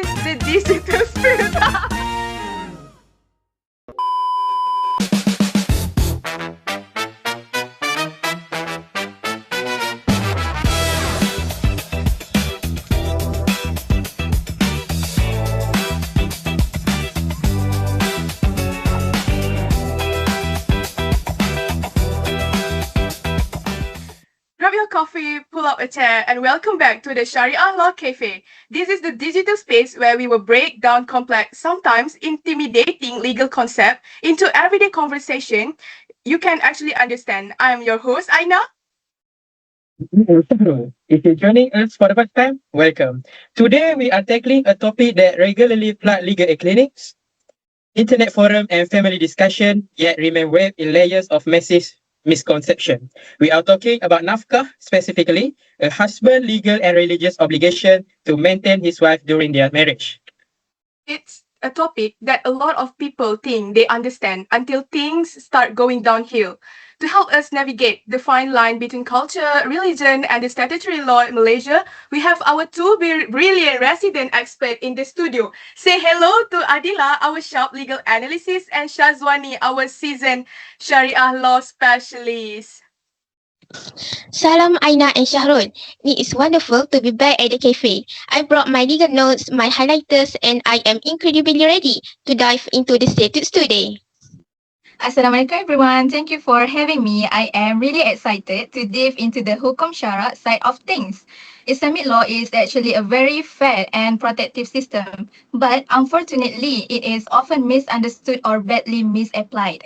the digital spirit. Grab your coffee, pull up a chair, and welcome back to the Syariah Law Cafe. This is the digital space where we will break down complex, sometimes intimidating legal concepts into everyday conversation you can actually understand. I am your host, Aina. If you're joining us for the first time, welcome. Today we are tackling a topic that regularly flood legal aid clinics, internet forum and family discussion, yet remain wrapped in layers of massive misconception. We are talking about nafkah, specifically, a husband legal and religious obligation to maintain his wife during their marriage. It's a topic that a lot of people think they understand until things start going downhill. To help us navigate the fine line between culture, religion, and the statutory law in Malaysia, we have our two brilliant resident experts in the studio. Say hello to Adila, our sharp legal analyst, and Shazwani, our seasoned Sharia law specialist. Salam Aina and Shahrul. It is wonderful to be back at the cafe. I brought my legal notes, my highlighters, and I am incredibly ready to dive into the statutes today. Assalamualaikum everyone. Thank you for having me. I am really excited to dive into the Hukum Syara side of things. Islamic law is actually a very fair and protective system, but unfortunately, it is often misunderstood or badly misapplied.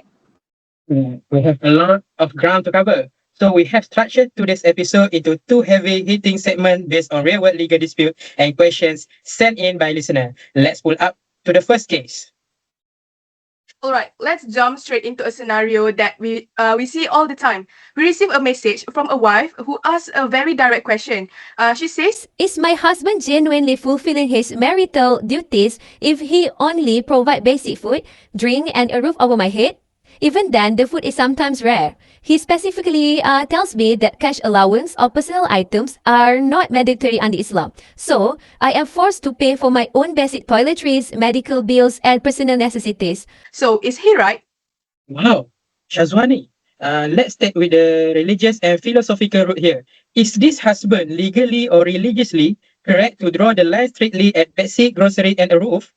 We have a lot of ground to cover. So we have structured today's episode into two heavy-hitting segments based on real-world legal dispute and questions sent in by listener. Let's pull up to the first case. All right, let's jump straight into a scenario that we see all the time. We receive a message from a wife who asks a very direct question. She says, Is my husband genuinely fulfilling his marital duties if he only provide basic food, drink, and a roof over my head? Even then, the food is sometimes rare. He specifically tells me that cash allowance or personal items are not mandatory under Islam. So, I am forced to pay for my own basic toiletries, medical bills, and personal necessities. so is he right? Wow, Shazwani, let's start with the religious and philosophical route here. Is this husband legally or religiously correct to draw the line strictly at basic grocery and a roof?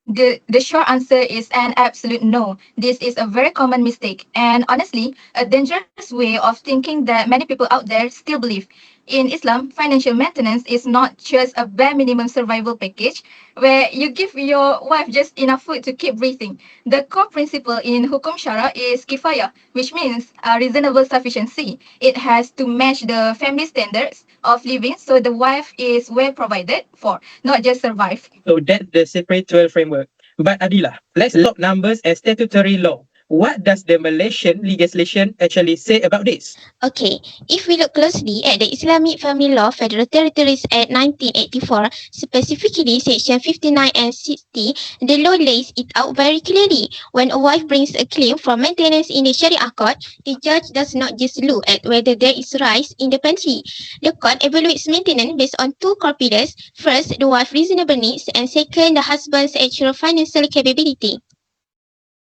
The short answer is an absolute no. This is a very common mistake and honestly, a dangerous way of thinking that many people out there still believe. In Islam, financial maintenance is not just a bare minimum survival package where you give your wife just enough food to keep breathing. The core principle in Hukum Syara is kifayah, which means reasonable sufficiency. It has to match the family standards of living so the wife is well provided for, not just survive. So that's the spiritual framework. But Adila, let's look numbers and statutory law. What does the Malaysian legislation actually say about this? Okay, if we look closely at the Islamic Family Law Federal Territories Act 1984, specifically Section 59 and 60, the law lays it out very clearly. When a wife brings a claim for maintenance in the Sharia court, the judge does not just look at whether there is rice in the pantry. The court evaluates maintenance based on two core pillars. First, the wife's reasonable needs, and second, the husband's actual financial capability.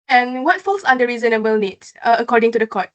And what falls under reasonable needs, according to the court?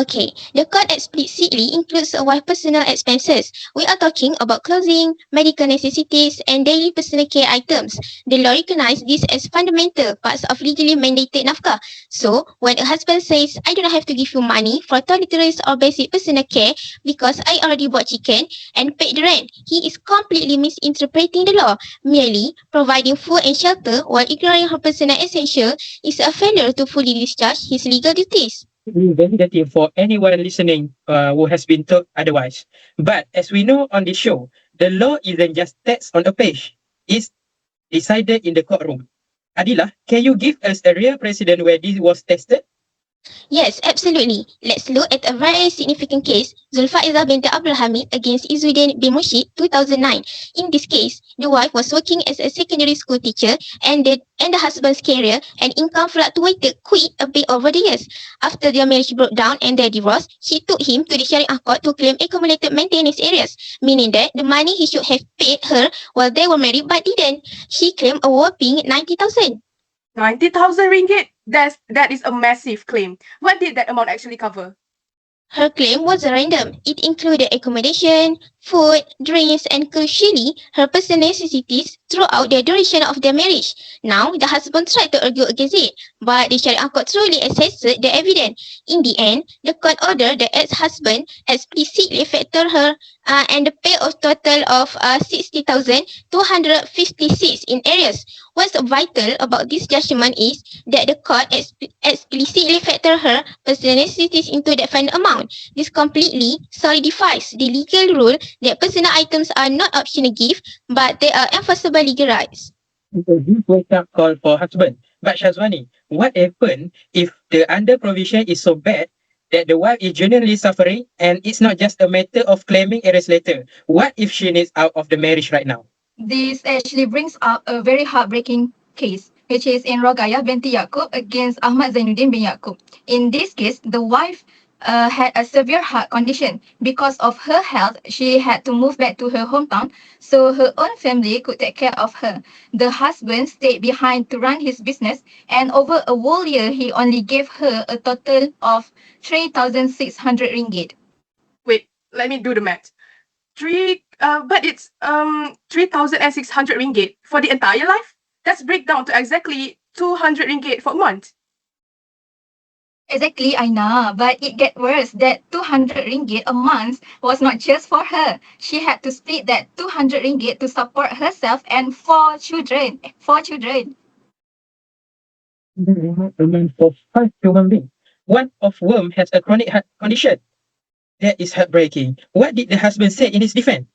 Okay, the court explicitly includes a wife's personal expenses. We are talking about clothing, medical necessities, and daily personal care items. The law recognizes these as fundamental parts of legally mandated nafkah. So, when a husband says, I do not have to give you money for toiletries or basic personal care because I already bought chicken and paid the rent, he is completely misinterpreting the law. Merely providing food and shelter while ignoring her personal essential is a failure to fully discharge his legal duties. Validating for anyone listening who has been told otherwise. But as we know on this show, the law isn't just text on a page. It's decided in the courtroom. Adila, can you give us a real precedent where this was tested? Yes, absolutely. Let's look at a very significant case, Zulfa Izzah bint Abdul Hamid against Izzuddin bin Mushid, 2009. In this case, the wife was working as a secondary school teacher and the husband's career and income fluctuated quite a bit over the years. After their marriage broke down and their divorce, she took him to the Syariah court to claim accumulated maintenance areas, meaning that the money he should have paid her while they were married but didn't. She claimed a whopping 90,000. 90,000 ringgit? That is a massive claim. What did that amount actually cover? Her claim was random. It included accommodation, food, drinks, and crucially, her personal necessities throughout the duration of their marriage. Now, the husband tried to argue against it, but the Sharia court truly assessed the evidence. In the end, the court ordered the ex-husband explicitly factor her and the pay of total of 60,256 in arrears. What's vital about this judgment is that the court explicitly factor her personal necessities into that final amount. This completely solidifies the legal rule that personal items are not optional gifts, but they are enforceable legal rights. A huge wake-up call for husband. But Shazwani, what happens if the under provision is so bad that the wife is genuinely suffering and it's not just a matter of claiming errors later? What if she needs out of the marriage right now? This actually brings up a very heartbreaking case, which is in Rogaya binti Yaqub against Ahmad Zainuddin bin Yaqub. In this case, the wife had a severe heart condition. Because of her health, she had to move back to her hometown so her own family could take care of her. The husband stayed behind to run his business, and over a whole year, he only gave her a total of 3,600 ringgit. Wait, let me do the math. But it's 3,600 ringgit for the entire life. That's breakdown to exactly 200 ringgit for a month. Exactly, Aina. But it get worse. That 200 ringgit a month was not just for her. She had to split that 200 ringgit to support herself and four children. Four children. A man for 5 human beings. One of whom has a chronic heart condition. That is heartbreaking. What did the husband say in his defense?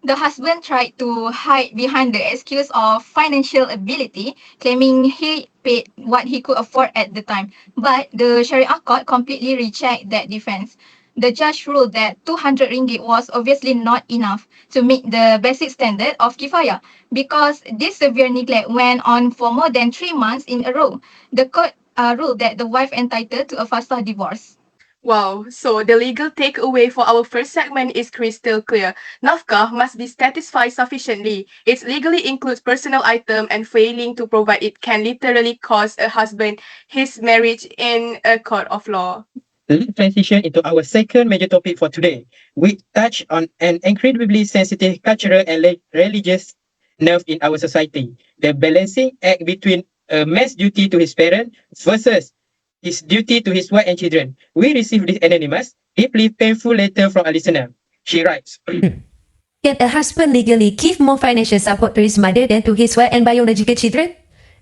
The husband tried to hide behind the excuse of financial ability, claiming he paid what he could afford at the time. But the Sharia court completely rejected that defense. The judge ruled that 200 ringgit was obviously not enough to meet the basic standard of kifaya because this severe neglect went on for more than 3 months in a row. The court ruled that the wife entitled to a faster divorce. Wow, so the legal takeaway for our first segment is crystal clear. Nafkah must be satisfied sufficiently. It legally includes personal item and failing to provide it can literally cost a husband his marriage in a court of law. Let's transition into our second major topic for today. We touch on an incredibly sensitive cultural and religious nerve in our society. The balancing act between a man's duty to his parent versus his duty to his wife and children. We received this anonymous, deeply painful letter from a listener. She writes, Can a husband legally give more financial support to his mother than to his wife and biological children?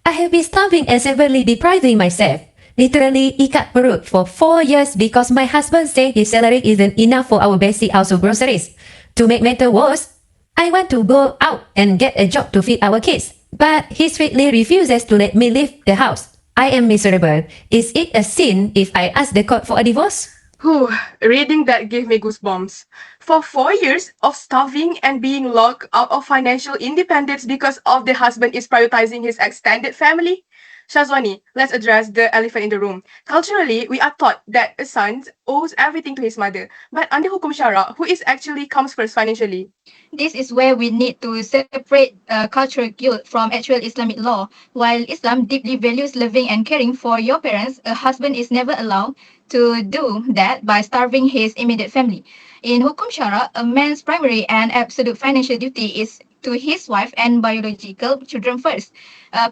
I have been starving and severely depriving myself. Literally ikat perut for 4 years because my husband said his salary isn't enough for our basic household groceries. To make matters worse, I want to go out and get a job to feed our kids, but he strictly refuses to let me leave the house. I am miserable. Is it a sin if I ask the court for a divorce? Whew, reading that gave me goosebumps. For 4 years of starving and being locked out of financial independence because of the husband is prioritizing his extended family? Shazwani, let's address the elephant in the room. Culturally, we are taught that a son owes everything to his mother. But under Hukum Syara, who is actually comes first financially? This is where we need to separate cultural guilt from actual Islamic law. While Islam deeply values loving and caring for your parents, a husband is never allowed to do that by starving his immediate family. In Hukum Syara, a man's primary and absolute financial duty is to his wife and biological children first.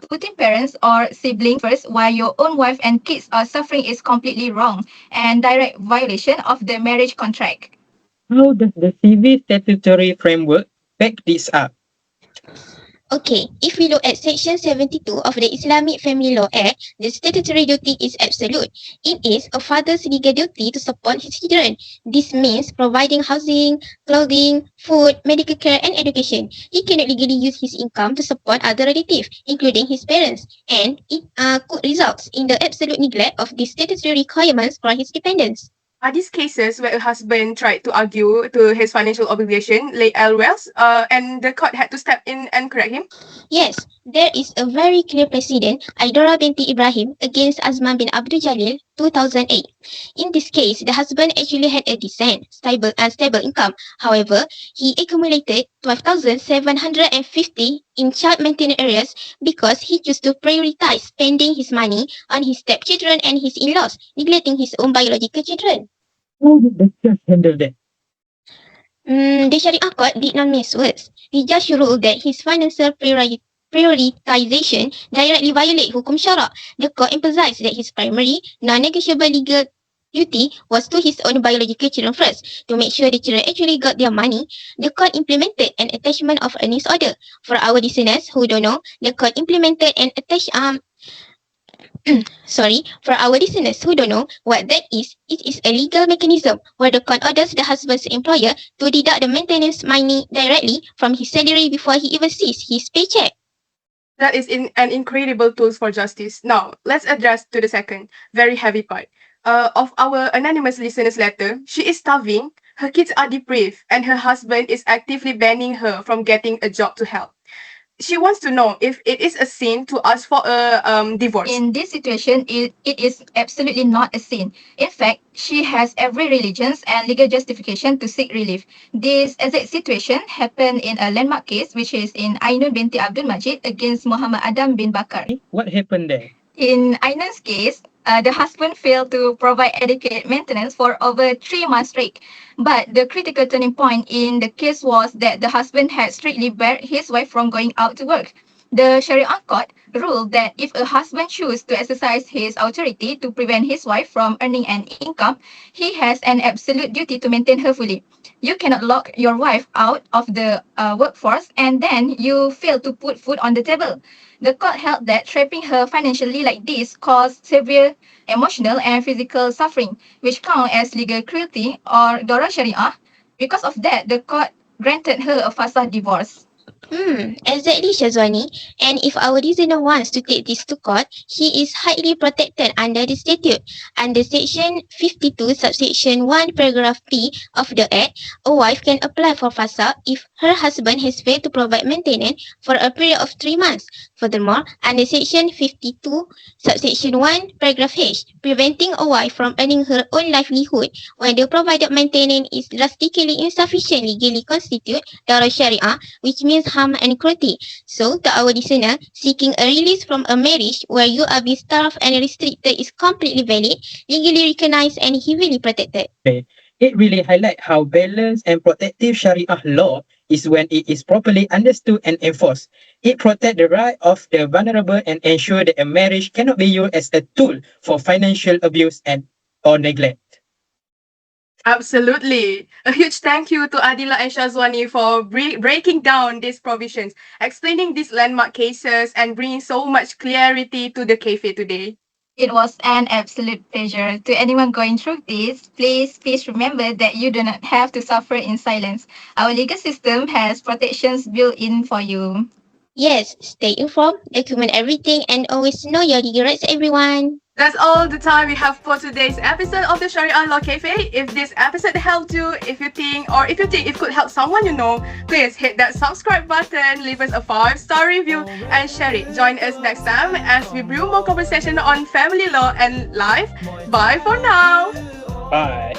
Putting parents or siblings first while your own wife and kids are suffering is completely wrong and direct violation of the marriage contract. how does the civil statutory framework back this up? Okay, if we look at Section 72 of the Islamic Family Law Act, the statutory duty is absolute. It is a father's legal duty to support his children. This means providing housing, clothing, food, medical care, and education. He cannot legally use his income to support other relatives, including his parents, and it could result in the absolute neglect of these statutory requirements for his dependents. Are these cases where a husband tried to argue to his financial obligation, late Wells, and the court had to step in and correct him? Yes, there is a very clear precedent, Aidora binti Ibrahim against Azman bin Abdul Jalil, 2008. In this case, the husband actually had a decent, stable income. However, he accumulated 12,750 in child maintenance areas because he chose to prioritize spending his money on his stepchildren and his in-laws, neglecting his own biological children. How did the judge handle that? The Sharia court did not miss words. The judge ruled that his financial prioritization directly violate hukum syara. The court emphasized that his primary, non-negotiable legal duty was to his own biological children first. To make sure the children actually got their money, the court implemented an attachment of earnings order. For our listeners who don't know, the court implemented an for our listeners who don't know what that is, it is a legal mechanism where the court orders the husband's employer to deduct the maintenance money directly from his salary before he even sees his paycheck. That is an incredible tool for justice. Now, let's address to the second, very heavy part. Of our anonymous listener's letter, she is starving, her kids are deprived, and her husband is actively banning her from getting a job to help. She wants to know if it is a sin to ask for a divorce. In this situation, it is absolutely not a sin. In fact, she has every religious and legal justification to seek relief. This exact situation happened in a landmark case, which is in Ainun binti Abdul Majid against Muhammad Adam bin Bakar. What happened there? In Ainun's case, the husband failed to provide adequate maintenance for over 3 months straight. But the critical turning point in the case was that the husband had strictly barred his wife from going out to work. The Sharia court ruled that if a husband chooses to exercise his authority to prevent his wife from earning an income, he has an absolute duty to maintain her fully. You cannot lock your wife out of the workforce and then you fail to put food on the table. The court held that trapping her financially like this caused severe emotional and physical suffering, which count as legal cruelty or Dora Sharia. Because of that, the court granted her a fasah divorce. Exactly, Shazwani. And if our listener wants to take this to court, he is highly protected under the statute. Under Section 52, Subsection 1, Paragraph P of the Act, a wife can apply for FASA if her husband has failed to provide maintenance for a period of 3 months. Furthermore, under Section 52, Subsection 1, Paragraph H, preventing a wife from earning her own livelihood when the provided maintenance is drastically insufficient legally constitute Dara Sharia, which means harm and cruelty. So, to our listener, seeking a release from a marriage where you are being starved and restricted is completely valid, legally recognized and heavily protected. It really highlights how balanced and protective Sharia law is when it is properly understood and enforced. It protects the right of the vulnerable and ensures that a marriage cannot be used as a tool for financial abuse and or neglect. Absolutely. A huge thank you to Adila and Shazwani for breaking down these provisions, explaining these landmark cases, and bringing so much clarity to the cafe today. It was an absolute pleasure. To anyone going through this, please remember that you do not have to suffer in silence. Our legal system has protections built in for you. Yes, stay informed, document everything, and always know your legal rights, everyone. That's all the time we have for today's episode of the Sharia Law Cafe. If this episode helped you, if you think it could help someone you know, please hit that subscribe button, leave us a 5-star review, and share it. Join us next time as we brew more conversation on family law and life. Bye for now. Bye.